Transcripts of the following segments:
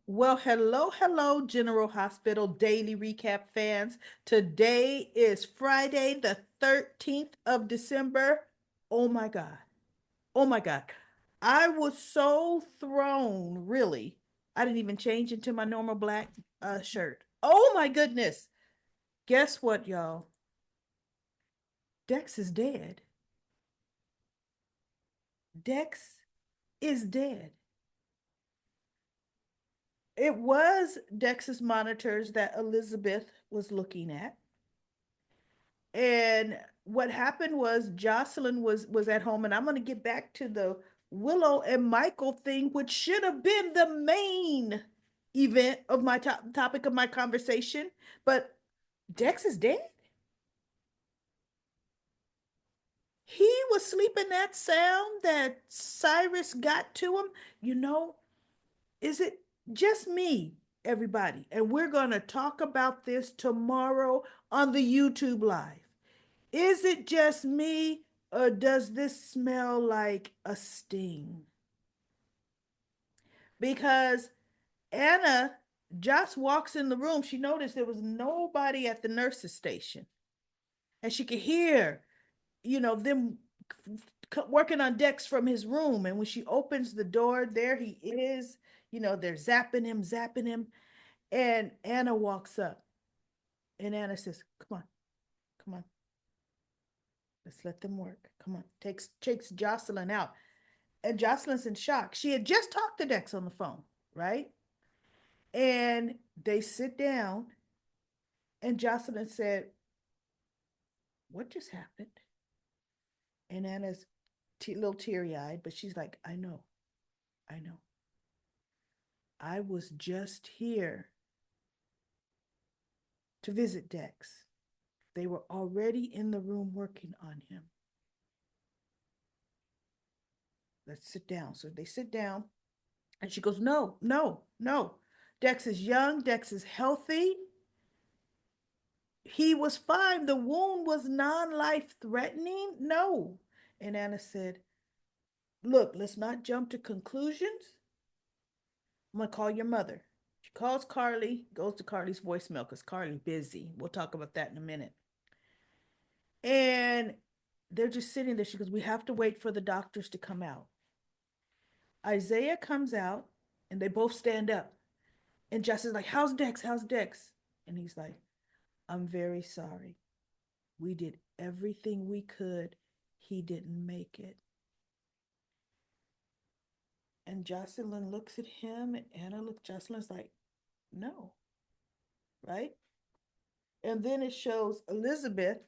Well, hello, General Hospital Daily Recap fans. Today is Friday, the 13th of December. Oh my God. Oh my God. I was so thrown, really. I didn't even change into my normal black shirt. Oh my goodness. Guess what, y'all? Dex is dead. Dex is dead. It was Dex's monitors that Elizabeth was looking at. And what happened was Jocelyn was at home, and I'm going to get back to the Willow and Michael thing, which should have been the main event of my topic of my conversation. But Dex is dead. He was sleeping that sound that Cyrus got to him. You know, is it just me, everybody? And we're going to talk about this tomorrow on the YouTube live. Is it just me, or does this smell like a sting? Because Anna just walks in the room. She noticed there was nobody at the nurse's station. And she could hear, them working on Dex from his room. And when she opens the door, there he is. They're zapping him. And Anna walks up. And Anna says, come on, let's let them work. Come on. Takes Jocelyn out. And Jocelyn's in shock. She had just talked to Dex on the phone, right? And they sit down, and Jocelyn said, "What just happened?" And Anna's a little teary eyed, but she's like, I know. I was just here to visit Dex. They were already in the room working on him. Let's sit down. So they sit down, and she goes, "No, no, no. Dex is young, Dex is healthy. He was fine. The wound was non life threatening. No." And Anna said, "Look, let's not jump to conclusions. I'm going to call your mother." She calls Carly, goes to Carly's voicemail because Carly's busy. We'll talk about that in a minute. And they're just sitting there. She goes, "We have to wait for the doctors to come out." Isaiah comes out, and they both stand up. And Jess is like, "How's Dex? How's Dex?" And he's like, "I'm very sorry. We did everything we could. He didn't make it." And Jocelyn looks at him, and Anna looks, Jocelyn's like, "No," right? And then it shows Elizabeth,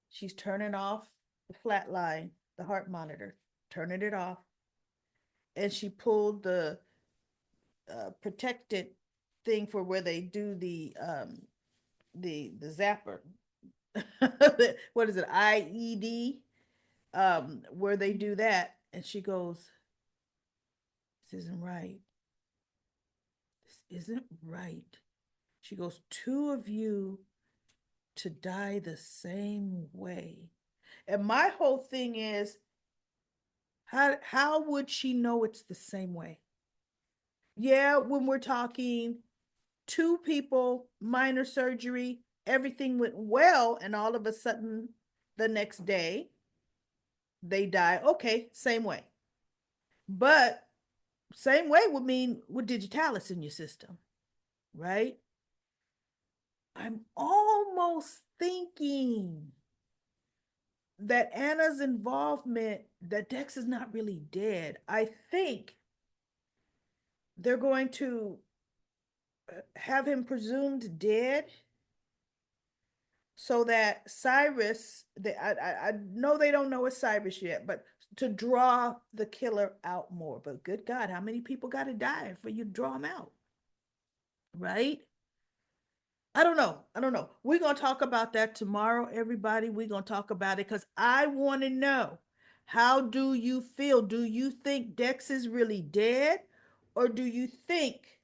she's turning off the flat line, the heart monitor, turning it off. And she pulled the protected thing for where they do the zapper. What is it? IED, where they do that. And she goes, "This isn't right. This isn't right." She goes, "Two of you to die the same way." And my whole thing is, how would she know it's the same way? Yeah, when we're talking two people, minor surgery, everything went well, and all of a sudden the next day they die. Okay, same way. But same way would mean with digitalis in your system, right? I'm almost thinking that Anna's involvement, that Dex is not really dead. I think they're going to have him presumed dead so that Cyrus, I know they don't know it's Cyrus yet, but to draw the killer out more. But good God, how many people got to die for you to draw him out, right? I don't know. I don't know. We're going to talk about that tomorrow, everybody. We're going to talk about it because I want to know, how do you feel? Do you think Dex is really dead? Or do you think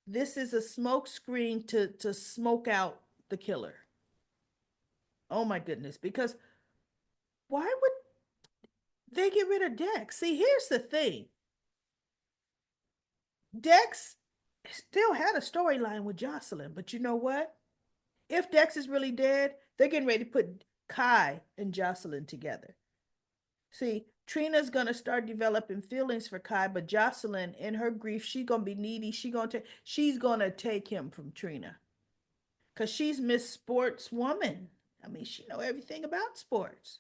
this is a smoke screen to smoke out the killer? Oh my goodness. Because why would they get rid of Dex? See, here's the thing. Dex still had a storyline with Jocelyn, but you know what? If Dex is really dead, they're getting ready to put Kai and Jocelyn together. See, Trina's gonna start developing feelings for Kai, but Jocelyn, in her grief, she's gonna be needy. She's gonna take him from Trina, cause she's Miss Sports Woman. I mean, she know everything about sports.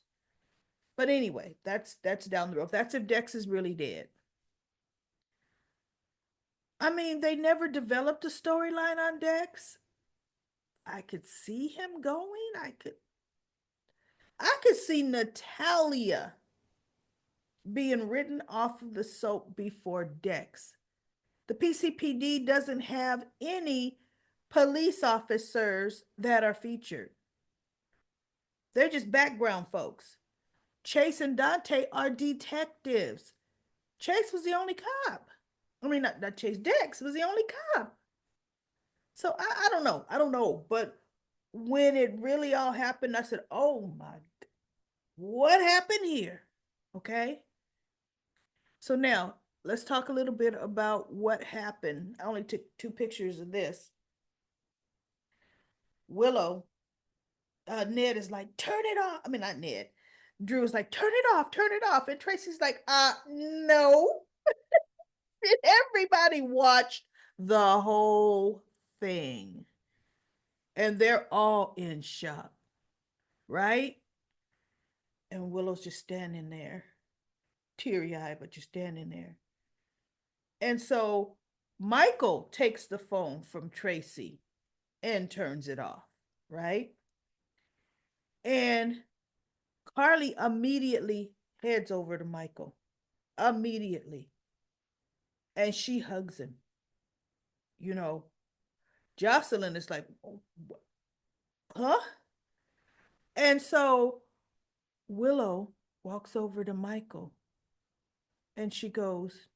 But anyway, that's down the road. That's if Dex is really dead. I mean, they never developed a storyline on Dex. I could see him going. I could see Natalia being written off of the soap before Dex. The PCPD doesn't have any police officers that are featured. They're just background folks. Chase and Dante are detectives. Chase was the only cop. I mean, not Chase, Dex was the only cop. So I don't know. I don't know. But when it really all happened, I said, oh my, what happened here? Okay. So now let's talk a little bit about what happened. I only took two pictures of this. Willow, Ned is like, turn it off. I mean, not Ned. Drew is like, turn it off, turn it off. And Tracy's like, no. And everybody watched the whole thing. And they're all in shock, right? And Willow's just standing there, teary eyed, but just standing there. And so Michael takes the phone from Tracy and turns it off, right? And Carly immediately heads over to Michael, immediately. And she hugs him. You know, Jocelyn is like, huh? And so Willow walks over to Michael and she goes,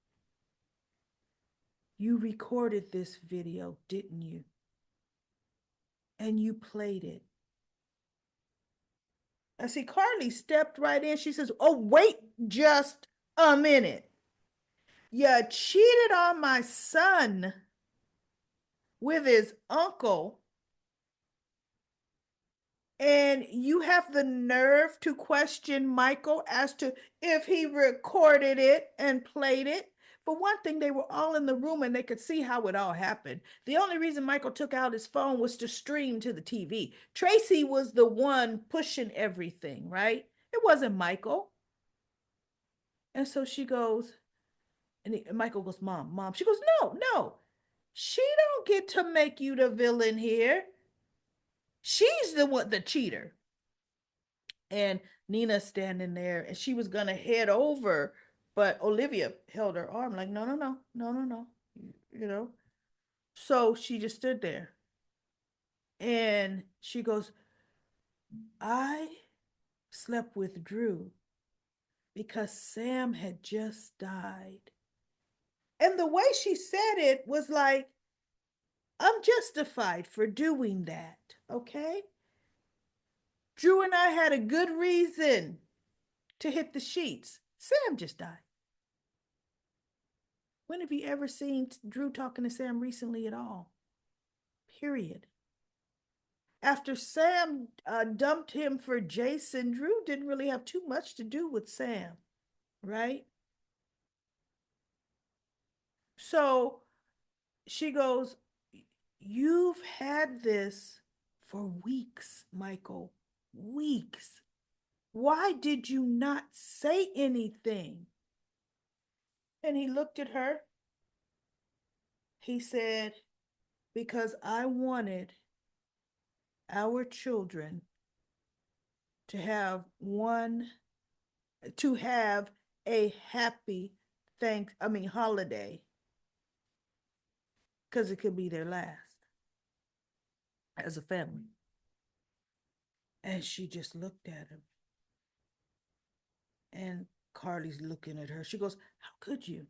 you recorded this video, didn't you? And you played it. I see Carly stepped right in. She says, oh, wait just a minute. You cheated on my son with his uncle, and you have the nerve to question Michael as to if he recorded it and played it. For one thing, they were all in the room and they could see how it all happened. The only reason Michael took out his phone was to stream to the TV. Tracy was the one pushing everything, right? It wasn't Michael. And so she goes, and Michael goes, Mom, Mom. She goes, no, no. She don't get to make you the villain here. She's the one, the cheater. And Nina standing there, and she was gonna head over, but Olivia held her arm, like, no, no, no, no, no, no, you know. So she just stood there, and she goes, I slept with Drew because Sam had just died. And the way she said it was like, I'm justified for doing that, okay? Drew and I had a good reason to hit the sheets. Sam just died. When have you ever seen Drew talking to Sam recently at all? Period. After Sam dumped him for Jason, Drew didn't really have too much to do with Sam, right? So she goes, you've had this for weeks, Michael. Weeks. Why did you not say anything? And he looked at her. He said, because I wanted our children to have one, to have a happy holiday, because it could be their last as a family. And she just looked at him. And Carly's looking at her. She goes, how could you?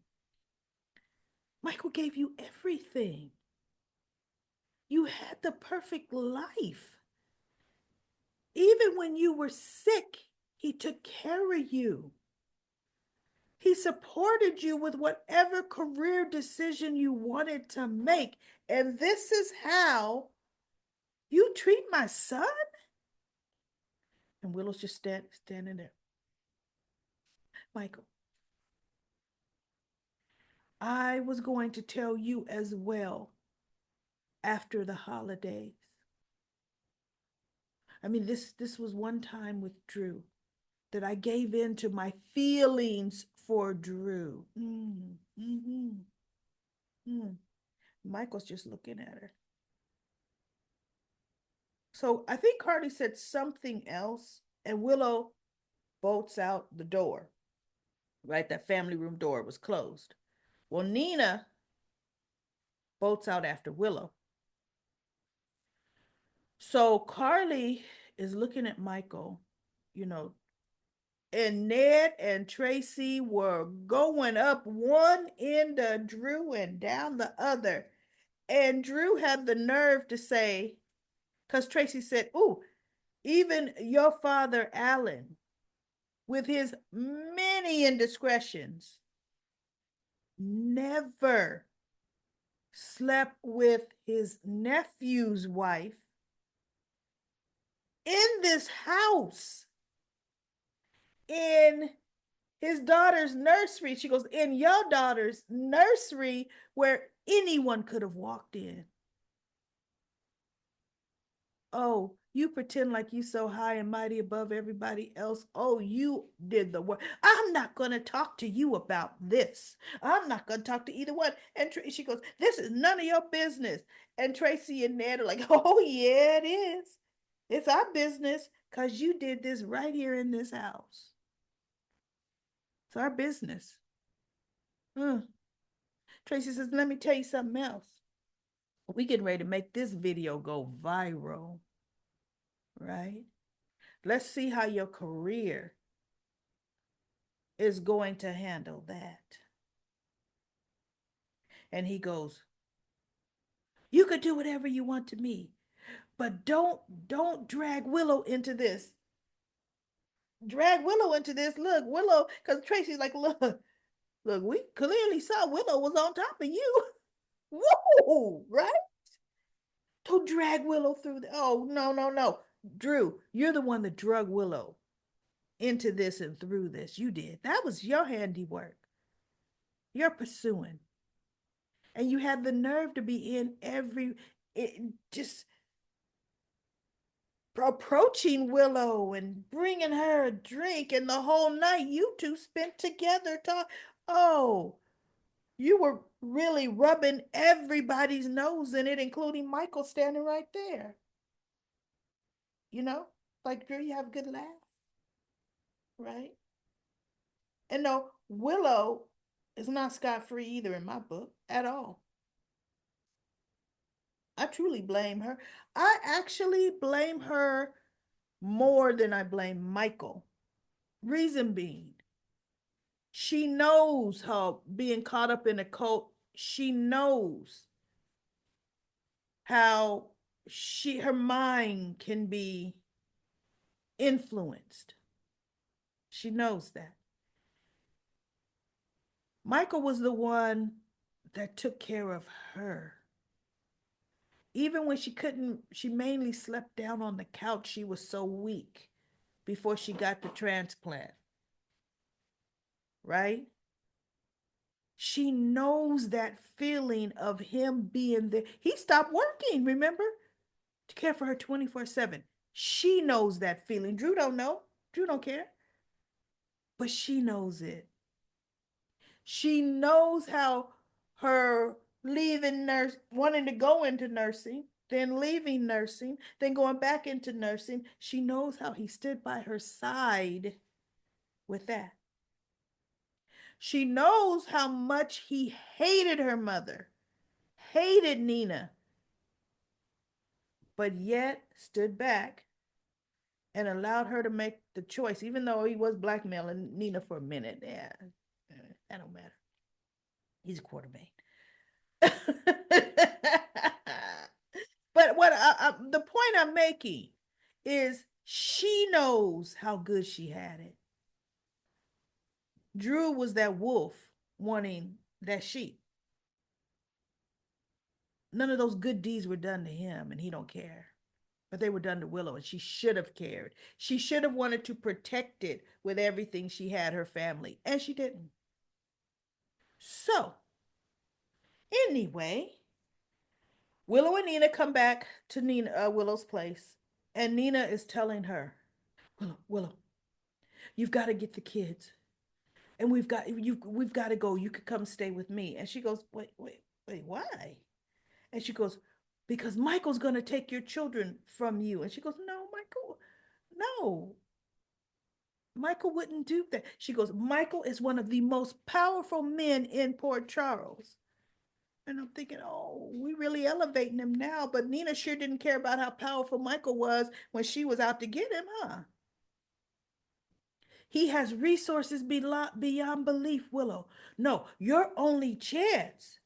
Michael gave you everything. You had the perfect life. Even when you were sick, he took care of you. He supported you with whatever career decision you wanted to make. And this is how you treat my son? And Willow's just standing there. Michael, I was going to tell you as well after the holidays. I mean, this was one time with Drew that I gave in to my feelings for Drew. Mm. Michael's just looking at her. So I think Carly said something else, and Willow bolts out the door. Right, that family room door was closed. Well, Nina bolts out after Willow. So Carly is looking at Michael, you know, and Ned and Tracy were going up one end of Drew and down the other. And Drew had the nerve to say, because Tracy said, "Ooh, even your father, Alan, with his many indiscretions, never slept with his nephew's wife in this house, in his daughter's nursery." She goes, "In your daughter's nursery where anyone could have walked in. Oh, you pretend like you so high and mighty above everybody else. Oh, you did the work. I'm not going to talk to you about this. I'm not going to talk to either one." And she goes, "This is none of your business." And Tracy and Ned are like, "Oh, yeah, it is. It's our business because you did this right here in this house. It's our business." Hmm. Tracy says, "Let me tell you something else. We getting ready to make this video go viral, right? Let's see how your career is going to handle that." And he goes, "You could do whatever you want to me, but don't drag Willow into this. Drag Willow into this. Look, Willow," because Tracy's like, look, we clearly saw Willow was on top of you. Whoa, right? Don't drag Willow through the, oh, no, no, no. Drew, you're the one that drug Willow into this and through this. You did. That was your handiwork. You're pursuing. And you had the nerve to be in just approaching Willow and bringing her a drink, and the whole night you two spent together talk. Oh, you were really rubbing everybody's nose in it, including Michael standing right there. You know, like, Drew, you have a good laugh, right? And no, Willow is not scot free either in my book at all. I truly blame her. I actually blame her more than I blame Michael. Reason being, she knows how being caught up in a cult, she knows how her mind can be influenced. She knows that. Michael was the one that took care of her. Even when she couldn't, she mainly slept down on the couch. She was so weak before she got the transplant, right? She knows that feeling of him being there. He stopped working, remember? To care for her 24/7. She knows that feeling. Drew don't know. Drew don't care. But she knows it. She knows how her leaving wanting to go into nursing, then leaving nursing, then going back into nursing. She knows how he stood by her side with that. She knows how much he hated her mother, hated Nina, but yet stood back and allowed her to make the choice, even though he was blackmailing Nina for a minute. Yeah, that don't matter. He's a quarterback. But the point I'm making is she knows how good she had it. Drew was that wolf wanting that sheep. None of those good deeds were done to him, and he don't care. But they were done to Willow, and she should have cared. She should have wanted to protect it with everything she had, her family, and she didn't. So, anyway, Willow and Nina come back to Willow's place, and Nina is telling her, Willow, you've got to get the kids, and we've got to go. You could come stay with me. And she goes, wait, why? And she goes, because Michael's gonna take your children from you. And she goes, no, Michael, no, Michael wouldn't do that. She goes, Michael is one of the most powerful men in Port Charles. And I'm thinking, oh, we really elevating him now. But Nina sure didn't care about how powerful Michael was when she was out to get him, huh? He has resources beyond belief, Willow. No, your only chance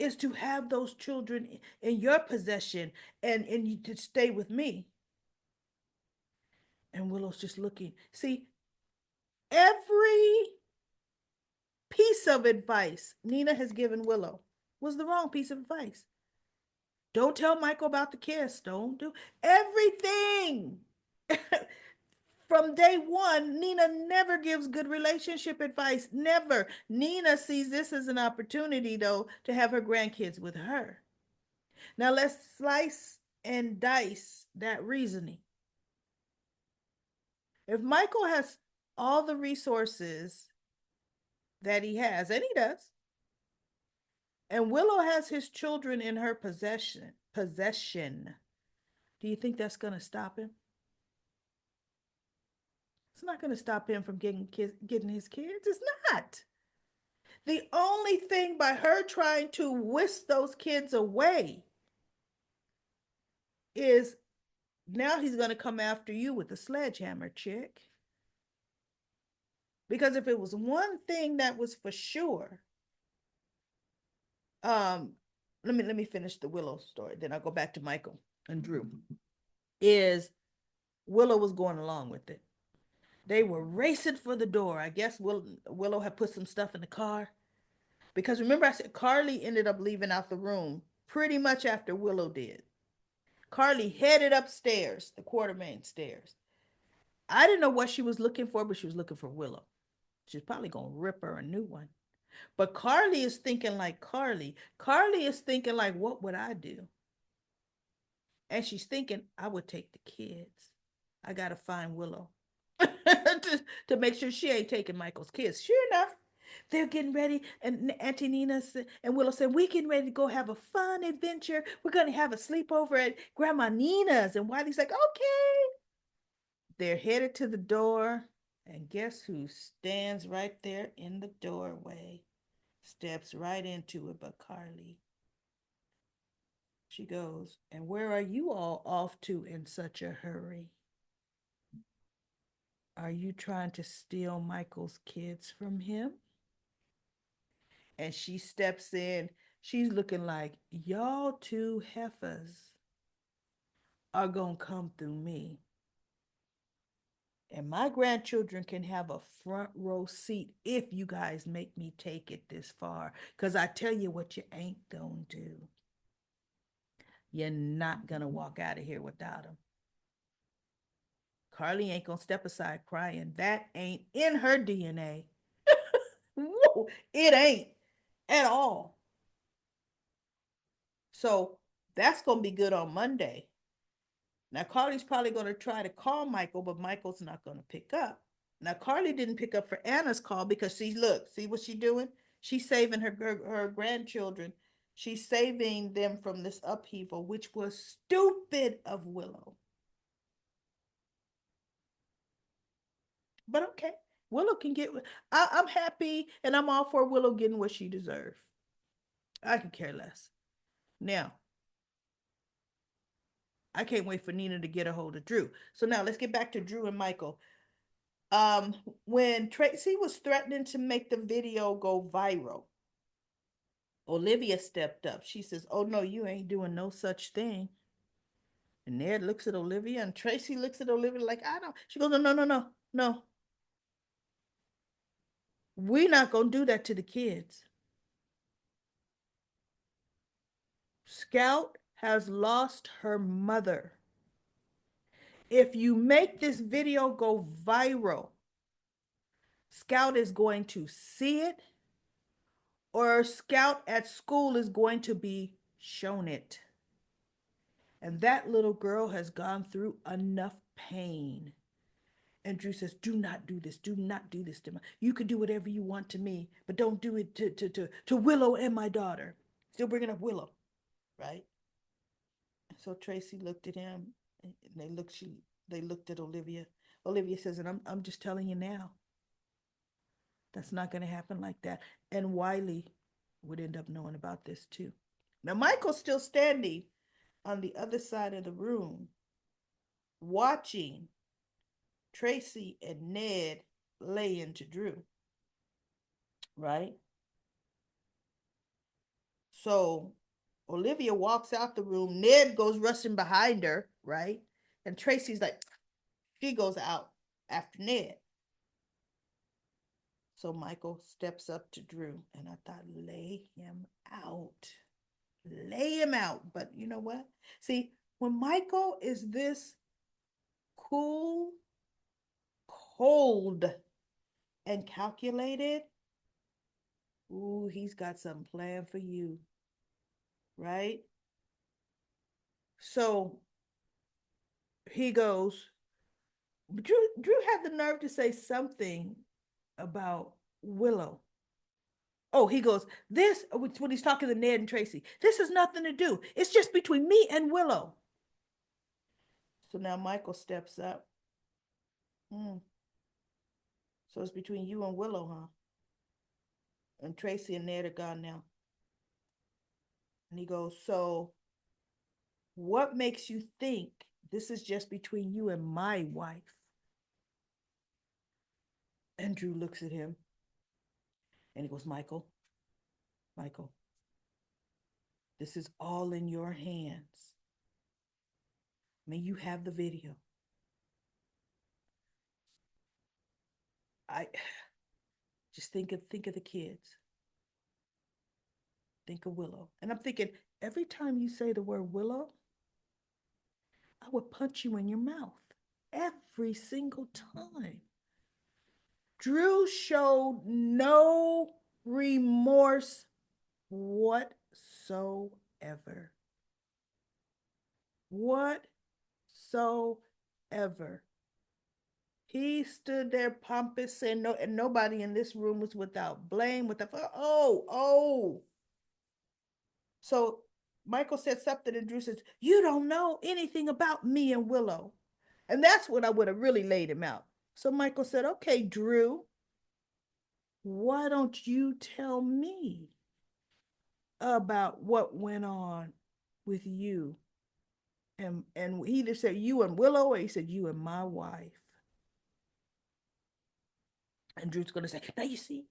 is to have those children in your possession and you to stay with me. And Willow's just looking. See, every piece of advice Nina has given Willow was the wrong piece of advice. Don't tell Michael about the kiss. Don't do everything. From day one, Nina never gives good relationship advice. Never. Nina sees this as an opportunity, though, to have her grandkids with her. Now let's slice and dice that reasoning. If Michael has all the resources that he has, and he does, and Willow has his children in her possession, do you think that's going to stop him? It's not going to stop him from getting his kids. It's not. The only thing by her trying to whisk those kids away is now he's going to come after you with a sledgehammer, chick. Because if it was one thing that was for sure, um, let me finish the Willow story. Then I'll go back to Michael and Drew. Is Willow was going along with it. They were racing for the door. I guess Willow had put some stuff in the car. Because remember, I said Carly ended up leaving out the room pretty much after Willow did. Carly headed upstairs, the Quartermain stairs. I didn't know what she was looking for, but she was looking for Willow. She's probably going to rip her a new one. But Carly is thinking like Carly. Carly is thinking like, what would I do? And she's thinking, I would take the kids. I got to find Willow to make sure she ain't taking Michael's kids. Sure enough, they're getting ready. And Auntie Nina and Willow said, we're getting ready to go have a fun adventure. We're going to have a sleepover at Grandma Nina's. And Wiley's like, okay. They're headed to the door. And guess who stands right there in the doorway? Steps right into it, but Carly. She goes, and where are you all off to in such a hurry? Are you trying to steal Michael's kids from him? And she steps in. She's looking like, y'all two heifers are going to come through me. And my grandchildren can have a front row seat if you guys make me take it this far. Because I tell you what you ain't going to do. You're not going to walk out of here without them. Carly ain't going to step aside crying. That ain't in her DNA. Whoa, it ain't at all. So that's going to be good on Monday. Now, Carly's probably going to try to call Michael, but Michael's not going to pick up. Now, Carly didn't pick up for Anna's call because see what she's doing? She's saving her grandchildren. She's saving them from this upheaval, which was stupid of Willow. But okay, Willow can get. I'm happy, and I'm all for Willow getting what she deserves. I could care less. Now, I can't wait for Nina to get a hold of Drew. So now let's get back to Drew and Michael. When Tracy was threatening to make the video go viral, Olivia stepped up. She says, "Oh no, you ain't doing no such thing." And Ned looks at Olivia, and Tracy looks at Olivia like, "I don't." She goes, "No, no, no, no, no." We're not going to do that to the kids. Scout has lost her mother. If you make this video go viral, Scout is going to see it, or Scout at school is going to be shown it. And that little girl has gone through enough pain. And Drew says, do not do this. Do not do this to me. You can do whatever you want to me, but don't do it to Willow and my daughter. Still bringing up Willow, right? So Tracy looked at him, and they looked at Olivia. Olivia says, and I'm just telling you now, that's not going to happen like that. And Wiley would end up knowing about this too. Now Michael's still standing on the other side of the room, watching Tracy and Ned lay into Drew, right? So Olivia walks out the room. Ned goes rushing behind her, right? And Tracy's like, she goes out after Ned. So Michael steps up to Drew, and I thought, lay him out. Lay him out. But you know what? See, when Michael is this cool, cold, and calculated, ooh, he's got something planned for you, right? So he goes, Drew had the nerve to say something about Willow. Oh, he goes, this, when he's talking to Ned and Tracy, this has nothing to do. It's just between me and Willow. So now Michael steps up. Hmm. So it's between you and Willow, huh? And Tracy and Ned are gone now. And he goes, so what makes you think this is just between you and my wife? And Drew looks at him and he goes, Michael, this is all in your hands. I mean, you have the video. I just think of the kids. Think of Willow. And I'm thinking, every time you say the word Willow, I would punch you in your mouth. Every single time. Drew showed no remorse whatsoever. Whatsoever. He stood there pompous, and nobody in this room was without blame. Oh. So Michael said something, and Drew says, you don't know anything about me and Willow. And that's when I would have really laid him out. So Michael said, okay, Drew, why don't you tell me about what went on with you? And he either said you and Willow, or he said you and my wife. And Drew's going to say, now you see,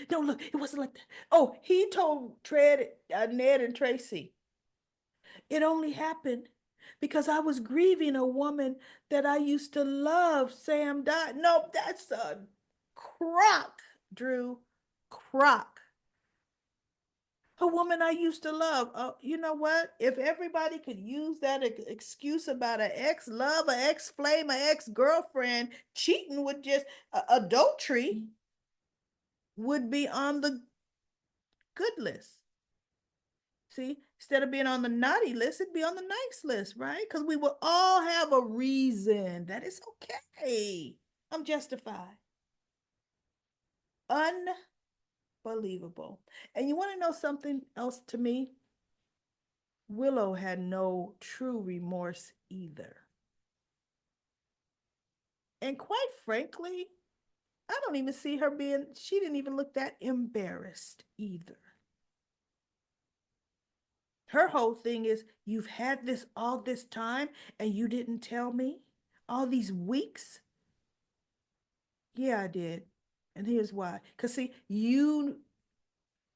no, look, it wasn't like that. Oh, he told Ned and Tracy, it only happened because I was grieving a woman that I used to love. Sam died. No, that's a crock, Drew. Crock. A woman I used to love. Oh, you know what? If everybody could use that excuse about an ex love, an ex flame, an ex girlfriend, cheating would just adultery would be on the good list. See, instead of being on the naughty list, it'd be on the nice list, right? Because we will all have a reason that it's okay. I'm justified. Unbelievable. And you want to know something else to me? Willow had no true remorse either. And quite frankly, I don't even see her she didn't even look that embarrassed either. Her whole thing is, you've had this all this time and you didn't tell me all these weeks. Yeah, I did. And here's why. Because, see, you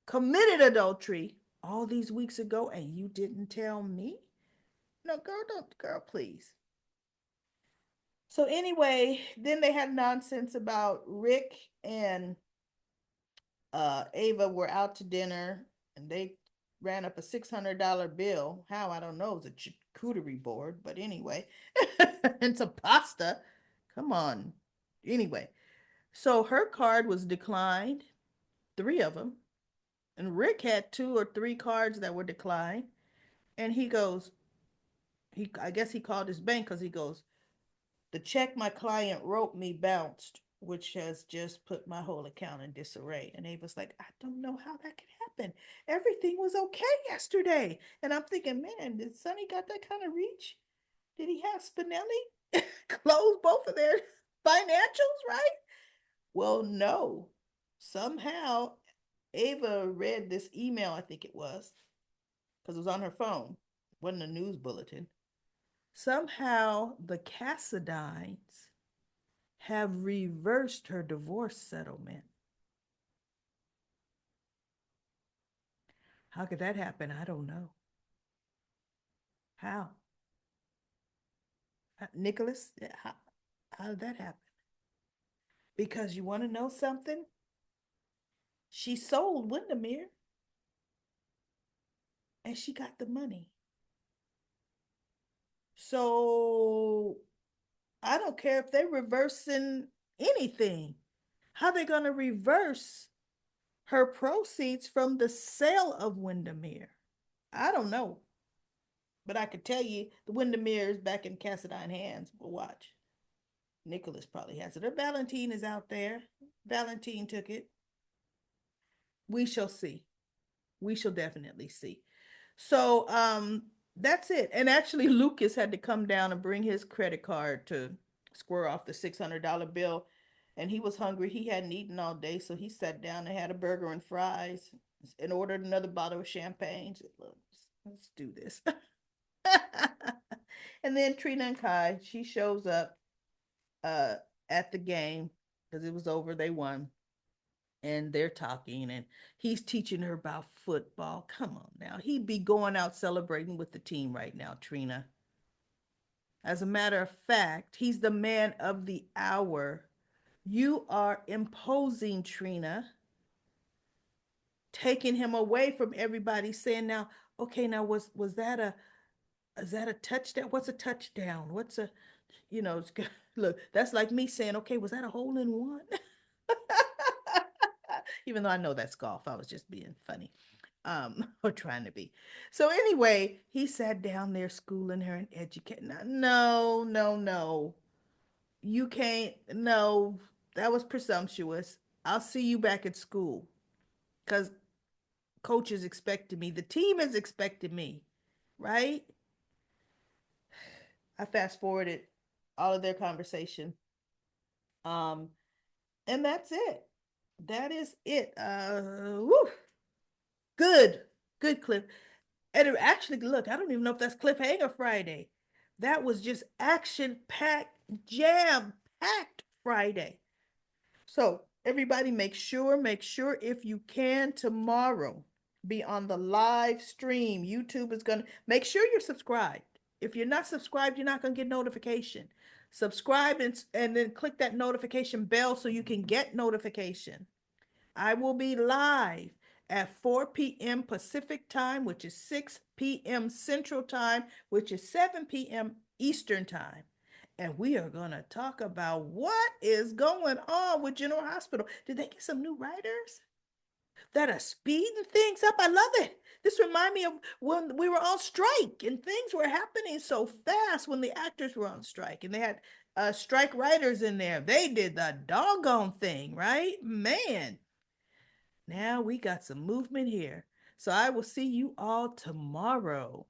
committed adultery all these weeks ago and you didn't tell me. No, girl, please. So anyway, then they had nonsense about Rick and Ava were out to dinner and they ran up a $600 bill. How? I don't know. It was a charcuterie board, but anyway, and some pasta. Come on. Anyway, so her card was declined, three of them. And Rick had two or three cards that were declined. And he goes, I guess he called his bank because he goes, the check my client wrote me bounced, which has just put my whole account in disarray. And Ava's like, I don't know how that could happen. Everything was okay yesterday. And I'm thinking, man, did Sonny got that kind of reach? Did he have Spinelli close both of their financials, right? Well, no. Somehow Ava read this email, I think it was, because it was on her phone. It wasn't a news bulletin. Somehow the Cassadines have reversed her divorce settlement. How could that happen? I don't know. How? Nicholas, how did that happen? Because you want to know something? She sold Windermere and she got the money. So I don't care if they're reversing anything. How they going to reverse her proceeds from the sale of Windermere? I don't know. But I could tell you the Windermere is back in Cassadine hands. But watch. Nicholas probably has it. Or Valentine is out there. Valentine took it. We shall see. We shall definitely see. So that's it. And actually Lucas had to come down and bring his credit card to square off the $600 bill. And he was hungry. He hadn't eaten all day, so he sat down and had a burger and fries and ordered another bottle of champagne. Said, look, let's do this. And then Trina and Kai, she shows up uh at the game because it was over, they won, and they're talking and he's teaching her about football. Come on now. He'd be going out celebrating with the team right now, Trina. As a matter of fact, he's the man of the hour. You are imposing, Trina, taking him away from everybody saying now, okay, now was that a is that a touchdown? What's a touchdown? What's a you know, look, that's like me saying, okay, was that a hole in one? Even though I know that's golf, I was just being funny, or trying to be. So anyway, he sat down there schooling her and educating her. No, no, no, you can't. No, that was presumptuous. I'll see you back at school because coach is expecting me. The team is expecting me, right? I fast forwarded all of their conversation. Um, and that's it. That is it. Woo, good, good clip. And it actually, look, I don't even know if that's Cliffhanger Friday. That was just action packed, jam packed Friday. So everybody, make sure if you can tomorrow be on the live stream. YouTube is gonna make sure you're subscribed. If you're not subscribed, you're not gonna get notification. Subscribe and then click that notification bell so you can get notification. I will be live at 4 p.m. Pacific time, which is 6 p.m. Central time, which is 7 p.m. Eastern time. And we are going to talk about what is going on with General Hospital. Did they get some new writers that are speeding things up? I love it. This reminds me of when we were on strike and things were happening so fast when the actors were on strike and they had strike writers in there. They did the doggone thing, right? Man, now we got some movement here. So I will see you all tomorrow.